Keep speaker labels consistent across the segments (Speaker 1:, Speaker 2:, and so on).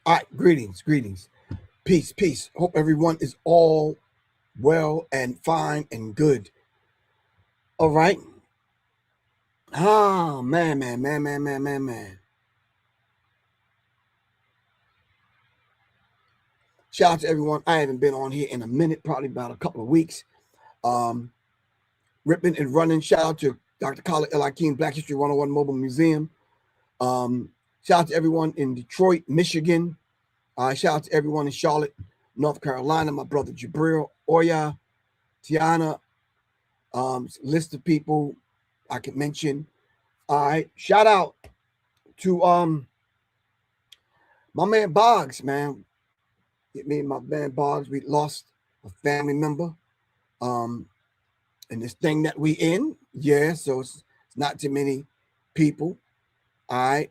Speaker 1: All right, greetings, greetings. Peace, peace. Hope everyone is all well and fine and good. All right. Ah, man. Shout out to everyone. I haven't been on here in a minute, probably about a couple of weeks. Um, Ripping and running. Shout out to Dr. Khalid El Hakim, Black History 101 Mobile Museum. Shout out to everyone in Detroit, Michigan. Shout out to everyone in Charlotte, North Carolina. My brother Jabril, Oya, Tiana, list of people I could mention. All right. Shout out to my man Boggs, man. Me and my man Boggs, we lost a family member. And this thing that we in, yeah, so it's not too many people. All right.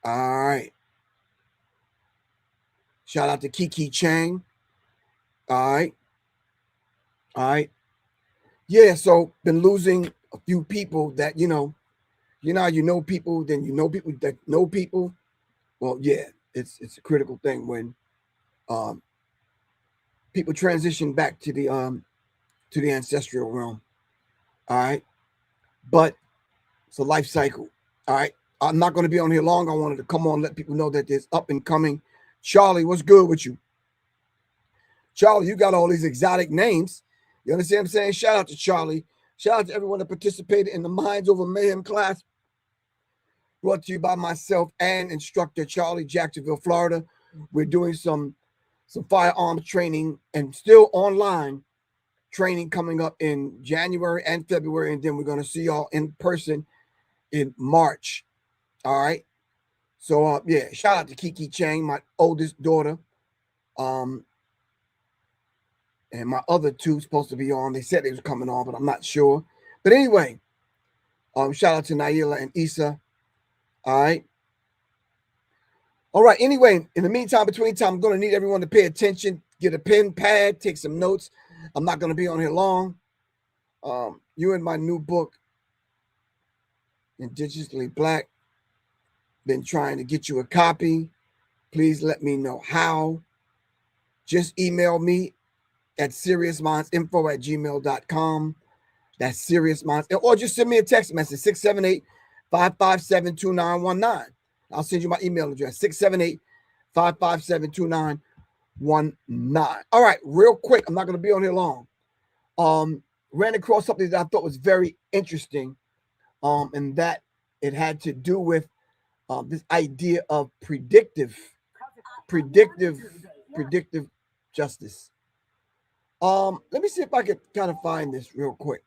Speaker 1: All right. Shout out to Kiki Chang. All right. All right. Yeah, so been losing a few people that, you know people, then you know people that know people. Well, yeah, it's a critical thing when people transition back to the ancestral realm. All right. But it's a life cycle. All right. I'm not going to be on here long. I wanted to come on, let people know that there's up and coming. Charlie, what's good with you? Charlie, you got all these exotic names. You understand what I'm saying? Shout out to Charlie. Shout out to everyone that participated in the Minds Over Mayhem class, brought to you by myself and instructor Charlie, Jacksonville, Florida. We're doing some firearms training and still online training coming up in January and February, and then we're going to see y'all in person in March. All right. So yeah, shout out to Kiki Chang, my oldest daughter. And my other two supposed to be on. They said they was coming on, but I'm not sure. But anyway, shout out to Naila and Issa. All right. All right. Anyway, in the meantime, between time, I'm going to need everyone to pay attention, get a pen, pad, take some notes. I'm not going to be on here long. You in my new book, Indigenously Black, been trying to get you a copy. Please let me know how. Just email me at seriousmindsinfo@gmail.com. That's seriousminds. Or just send me a text message, 678-557-2919. I'll send you my email address, 678-557-2919. All right, real quick. I'm not going to be on here long. Ran across something that I thought was very interesting, and that it had to do with this idea of predictive justice. Let me see if I can kind of find this real quick.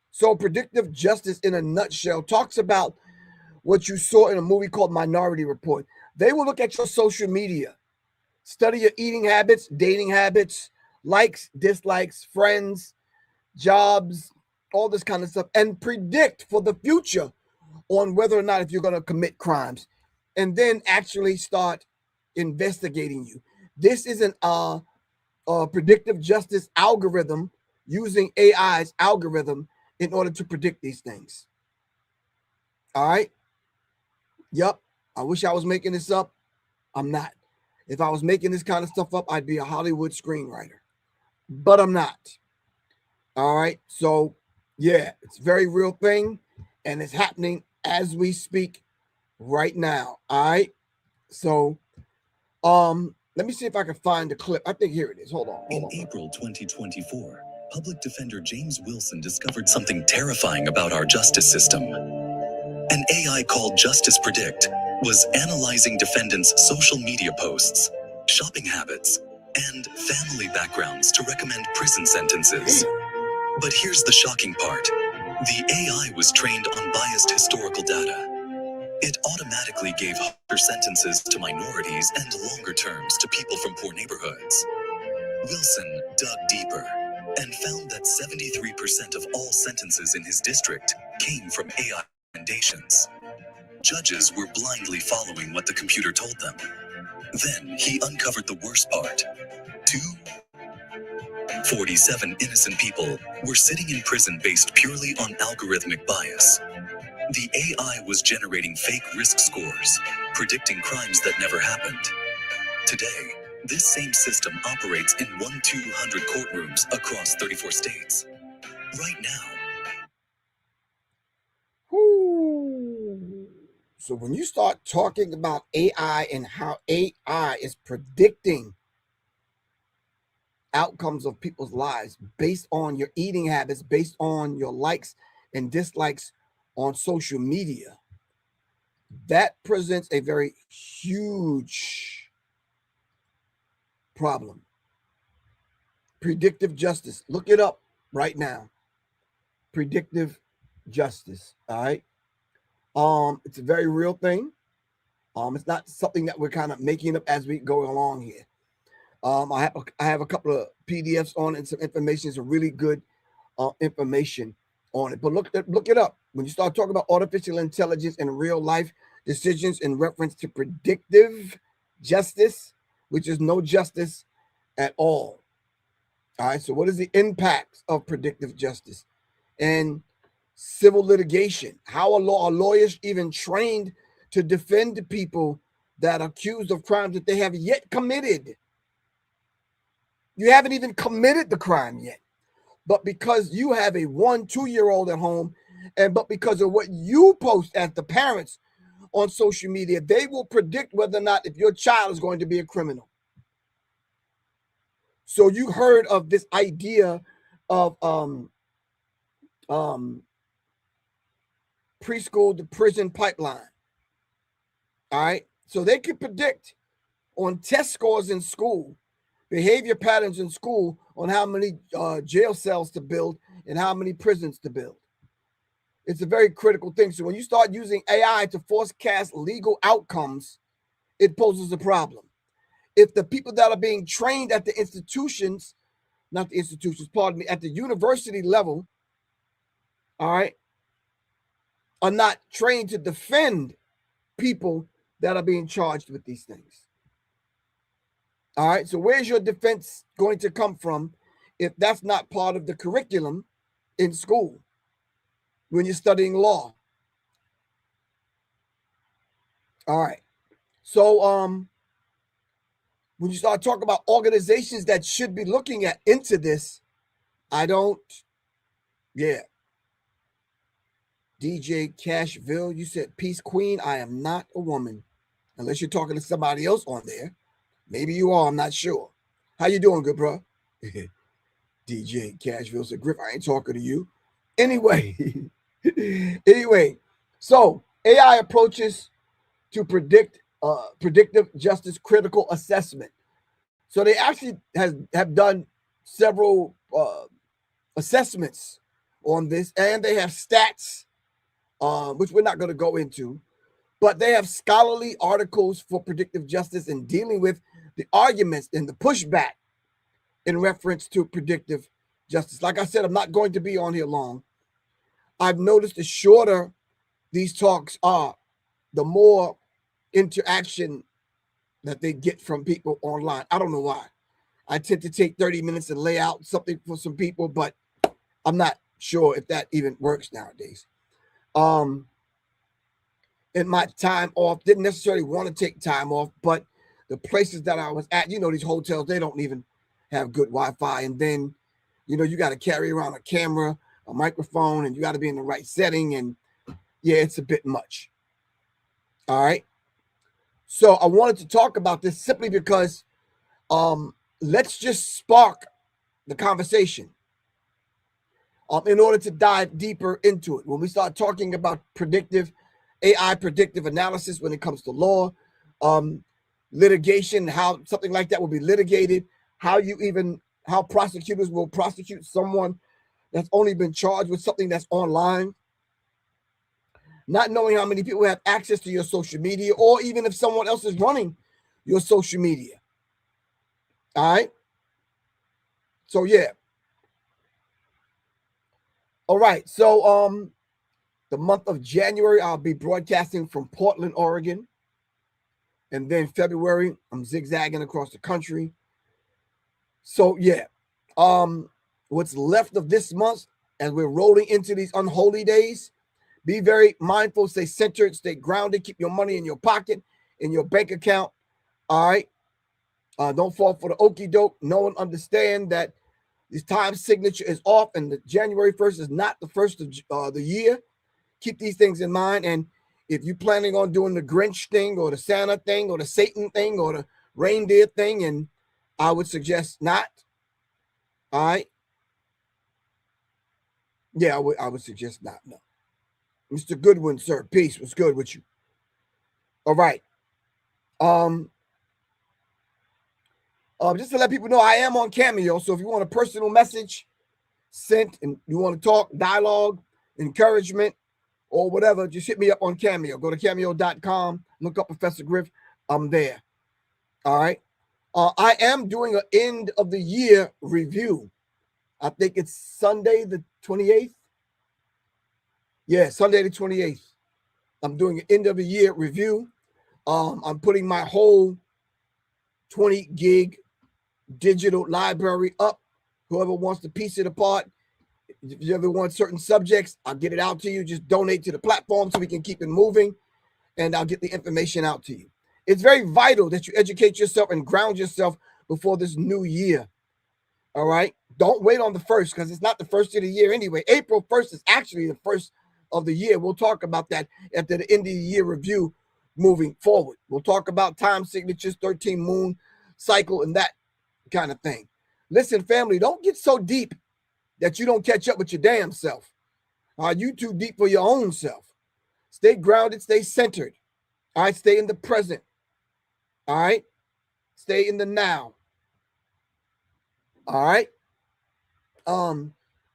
Speaker 1: So predictive justice in a nutshell talks about what you saw in a movie called Minority Report. They will look at your social media, study your eating habits, dating habits, likes, dislikes, friends, jobs, all this kind of stuff, and predict for the future on whether or not if you're going to commit crimes, and then actually start investigating you. This is an predictive justice algorithm using AI's algorithm in order to predict these things. All right. Yep. I wish I was making this up. I'm not. If I was making this kind of stuff up, I'd be a Hollywood screenwriter, but I'm not. All right. So yeah, it's a very real thing, and it's happening as we speak right now. All right. So let me see if I can find the clip. I think here it is. Hold on.
Speaker 2: In April 2024, public defender James Wilson discovered something terrifying about our justice system. An AI called Justice Predict was analyzing defendants' social media posts, shopping habits, and family backgrounds to recommend prison sentences. But here's the shocking part. The AI was trained on biased historical data. It automatically gave harsher sentences to minorities and longer terms to people from poor neighborhoods. Wilson dug deeper and found that 73% of all sentences in his district came from AI recommendations. Judges were blindly following what the computer told them. Then he uncovered the worst part. 247 innocent people were sitting in prison based purely on algorithmic bias. The AI was generating fake risk scores, predicting crimes that never happened. Today, this same system operates in 1-200 courtrooms across 34 states. Right now.
Speaker 1: Whoo. So when you start talking about AI and how AI is predicting outcomes of people's lives based on your eating habits, based on your likes and dislikes on social media, that presents a very huge problem. Predictive justice. Look it up right now. Predictive justice. All right. It's a very real thing. It's not something that we're kind of making up as we go along here. I have a couple of PDFs on it and some information, some really good information on it. But look it up. When you start talking about artificial intelligence and real life decisions in reference to predictive justice, which is no justice at all. All right. So what is the impact of predictive justice and civil litigation? How are lawyers even trained to defend people that are accused of crimes that they have yet committed? You haven't even committed the crime yet. But because you have a 1-2-year-old at home, but because of what you post as the parents on social media, they will predict whether or not if your child is going to be a criminal. So you heard of this idea of preschool to prison pipeline. All right. So they can predict on test scores in school, behavior patterns in school, on how many jail cells to build and how many prisons to build. It's a very critical thing. So when you start using AI to forecast legal outcomes, it poses a problem. If the people that are being trained at the institutions, not the institutions, pardon me, at the university level, all right, are not trained to defend people that are being charged with these things. All right, so where's your defense going to come from if that's not part of the curriculum in school when you're studying law? All right, so when you start talking about organizations that should be looking into this, DJ Cashville, you said peace queen. I am not a woman, unless you're talking to somebody else on there. Maybe you are, I'm not sure. How you doing, good bro? DJ Cashville said, Griff, I ain't talking to you. Anyway, so AI approaches to predictive justice critical assessment. So they actually have done several assessments on this, and they have stats, which we're not going to go into, but they have scholarly articles for predictive justice and dealing with the arguments and the pushback in reference to predictive justice. Like I said, I'm not going to be on here long. I've noticed the shorter these talks are, the more interaction that they get from people online. I don't know why. I tend to take 30 minutes and lay out something for some people, but I'm not sure if that even works nowadays. In my time off, didn't necessarily want to take time off, but the places that I was at, these hotels, they don't even have good Wi-Fi. And then, you got to carry around a camera, a microphone, and you got to be in the right setting. And yeah, it's a bit much. All right. So I wanted to talk about this simply because let's just spark the conversation in order to dive deeper into it. When we start talking about AI predictive analysis when it comes to law, litigation, how something like that will be litigated, how prosecutors will prosecute someone that's only been charged with something that's online, not knowing how many people have access to your social media, or even if someone else is running your social media. All right. So yeah. All right. So the month of January, I'll be broadcasting from Portland, Oregon. And then February, I'm zigzagging across the country. So yeah. What's left of this month, as we're rolling into these unholy days, Be very mindful, stay centered, stay grounded, keep your money in your pocket, in your bank account. All right. Don't fall for the okie doke. No one understand that this time signature is off and the January 1st is not the first of the year. Keep these things in mind. And if you're planning on doing the Grinch thing or the Santa thing or the Satan thing or the reindeer thing, and I would suggest not. All right. Yeah, I would suggest not. No. Mr. Goodwin, sir. Peace. What's good with you? All right. Just to let people know, I am on Cameo. So if you want a personal message sent and you want to talk, dialogue, encouragement, or whatever, just hit me up on Cameo. Go to cameo.com, look up Professor Griff. I'm there. All right. I am doing an end of the year review. I think it's Sunday the 28th. Yeah, Sunday the 28th. I'm doing an end of the year review. I'm putting my whole 20 gig digital library up. Whoever wants to piece it apart, if you ever want certain subjects, I'll get it out to you. Just donate to the platform so we can keep it moving, and I'll get the information out to you. It's very vital that you educate yourself and ground yourself before this new year. All right? Don't wait on the first, because it's not the first of the year anyway. April 1st is actually the first of the year. We'll talk about that after the end of the year review moving forward. We'll talk about time signatures, 13 moon cycle, and that kind of thing. Listen, family, don't get so deep that you don't catch up with your damn self. You too deep for your own self. Stay grounded, stay centered. All right, stay in the present. All right, stay in the now. All right.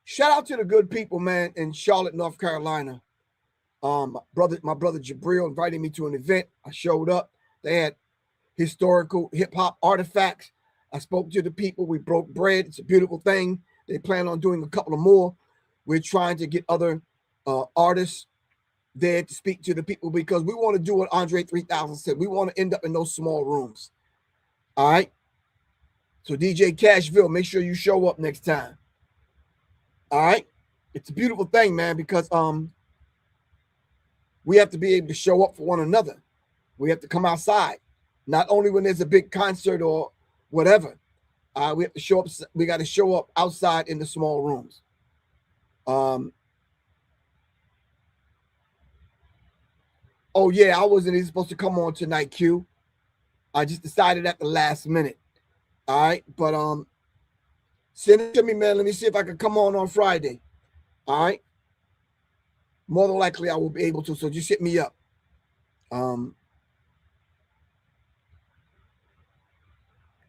Speaker 1: Shout out to the good people, man, in Charlotte, North Carolina. My brother Jabril invited me to an event. I showed up. They had historical hip-hop artifacts. I spoke to the people. We broke bread. It's a beautiful thing. They plan on doing a couple of more. We're trying to get other artists there to speak to the people because we want to do what Andre 3000 said. We want to end up in those small rooms. All right. So DJ Cashville, make sure you show up next time. All right. It's a beautiful thing, man, because we have to be able to show up for one another. We have to come outside, not only when there's a big concert or whatever. We have to show up. We got to show up outside in the small rooms. Oh yeah, I wasn't even supposed to come on tonight, Q. I just decided at the last minute. All right, but send it to me, man. Let me see if I can come on Friday. All right. More than likely, I will be able to. So just hit me up.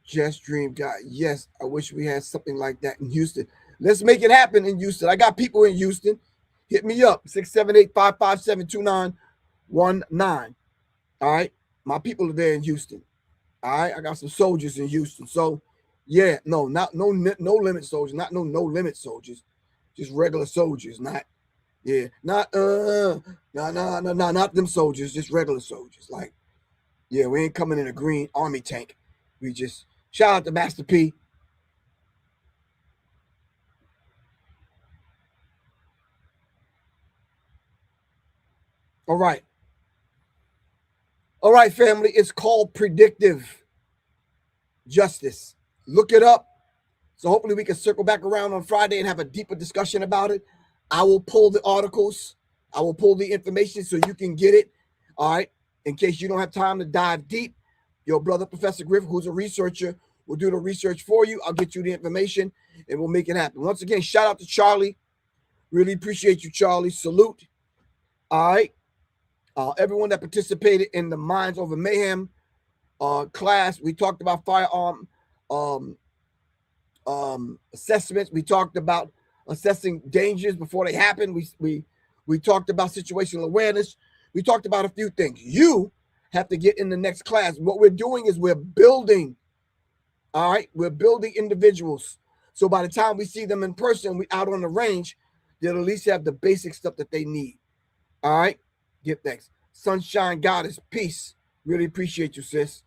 Speaker 1: Just Dream Guy. Yes, I wish we had something like that in Houston. Let's make it happen in Houston. I got people in Houston. Hit me up. 678-557-2919. All right. My people are there in Houston. All right. I got some soldiers in Houston. So yeah, no limit soldiers, not no limit soldiers, just regular soldiers, not not them soldiers, just regular soldiers. Like, yeah, we ain't coming in a green army tank. We just shout out to Master P. All right. All right, family. It's called Predictive Justice. Look it up. So hopefully we can circle back around on Friday and have a deeper discussion about it. I will pull the articles. I will pull the information so you can get it. All right. In case you don't have time to dive deep, your brother, Professor Griff, who's a researcher, will do the research for you. I'll get you the information and we'll make it happen. Once again, shout out to Charlie. Really appreciate you, Charlie. Salute. All right. Everyone that participated in the Minds Over Mayhem class, we talked about firearm assessments. We talked about assessing dangers before they happen. We talked about situational awareness. We talked about a few things. You have to get in the next class. What we're doing is we're building. All right, we're building individuals. So by the time we see them in person, we out on the range, they'll at least have the basic stuff that they need. All right, give thanks. Sunshine Goddess, peace. Really appreciate you, sis.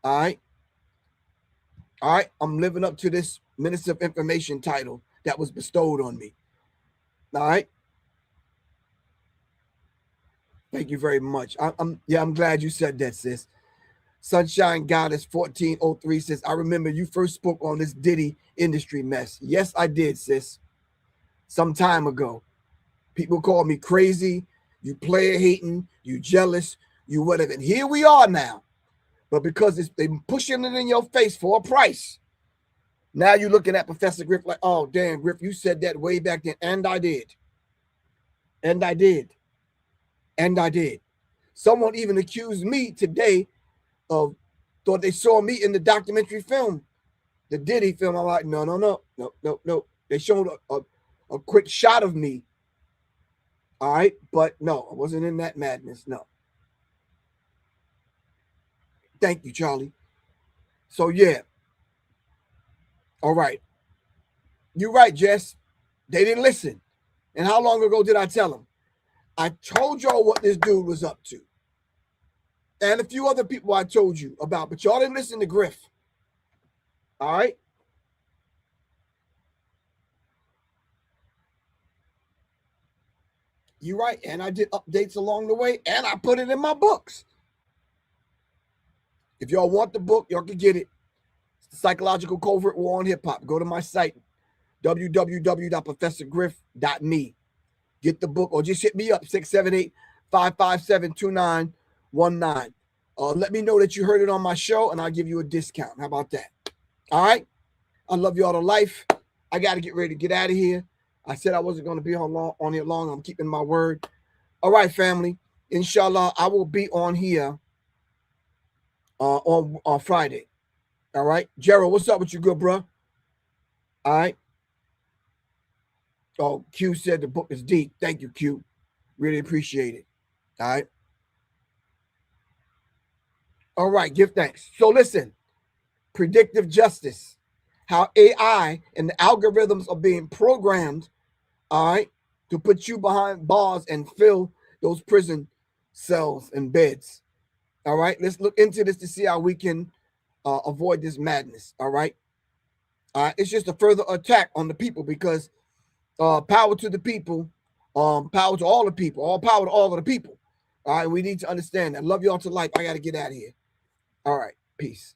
Speaker 1: All right. All right, I'm living up to this Minister of Information title that was bestowed on me. All right. Thank you very much. I'm glad you said that, sis. Sunshine Goddess 1403 says, I remember you first spoke on this Diddy industry mess. Yes, I did, sis. Some time ago. People call me crazy, you player hating, you jealous, you whatever. And here we are now. But because they're pushing it in your face for a price, now you're looking at Professor Griff like, oh, damn, Griff, you said that way back then. And I did. And I did. And I did. Someone even accused me today of, thought they saw me in the documentary film, the Diddy film. I'm like, no. They showed a quick shot of me. All right. But no, I wasn't in that madness. No. Thank you, Charlie. So, yeah. All right. You're right, Jess. They didn't listen. And how long ago did I tell them? I told y'all what this dude was up to. And a few other people I told you about, but y'all didn't listen to Griff. All right? You're right. And I did updates along the way, and I put it in my books. If y'all want the book, y'all can get it. It's the Psychological Covert War on Hip Hop. Go to my site, www.professorgriff.me. Get the book, or just hit me up, 678-557-2919. Let me know that you heard it on my show, and I'll give you a discount. How about that? All right? I love y'all to life. I got to get ready to get out of here. I said I wasn't going to be on here long. I'm keeping my word. All right, family. Inshallah, I will be on here on Friday. All right? Gerald, what's up with you, good bro? All right? Oh, Q said the book is deep. Thank you, Q. Really appreciate it. All right? All right, give thanks. So listen, predictive justice, how AI and the algorithms are being programmed, all right, to put you behind bars and fill those prison cells and beds. All right, let's look into this to see how we can avoid this madness. All right. It's just a further attack on the people because power to the people, power to all the people, all power to all of the people. All right, we need to understand that. Love y'all to life. I got to get out of here. All right, peace.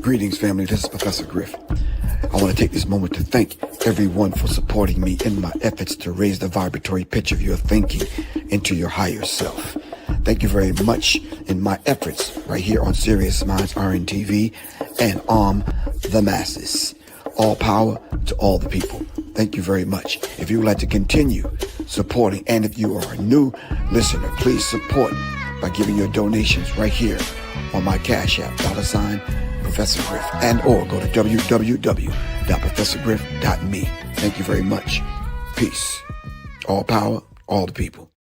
Speaker 1: Greetings, family. This is Professor Griff. I want to take this moment to thank everyone for supporting me in my efforts to raise the vibratory pitch of your thinking into your higher self. Thank you very much in my efforts right here on Serious Minds RNTV and Arm the Masses. All power to all the people. Thank you very much. If you would like to continue supporting, and if you are a new listener, please support by giving your donations right here on my Cash App, $, Professor Griff, and or go to www.professorgriff.me. Thank you very much. Peace. All power, all the people.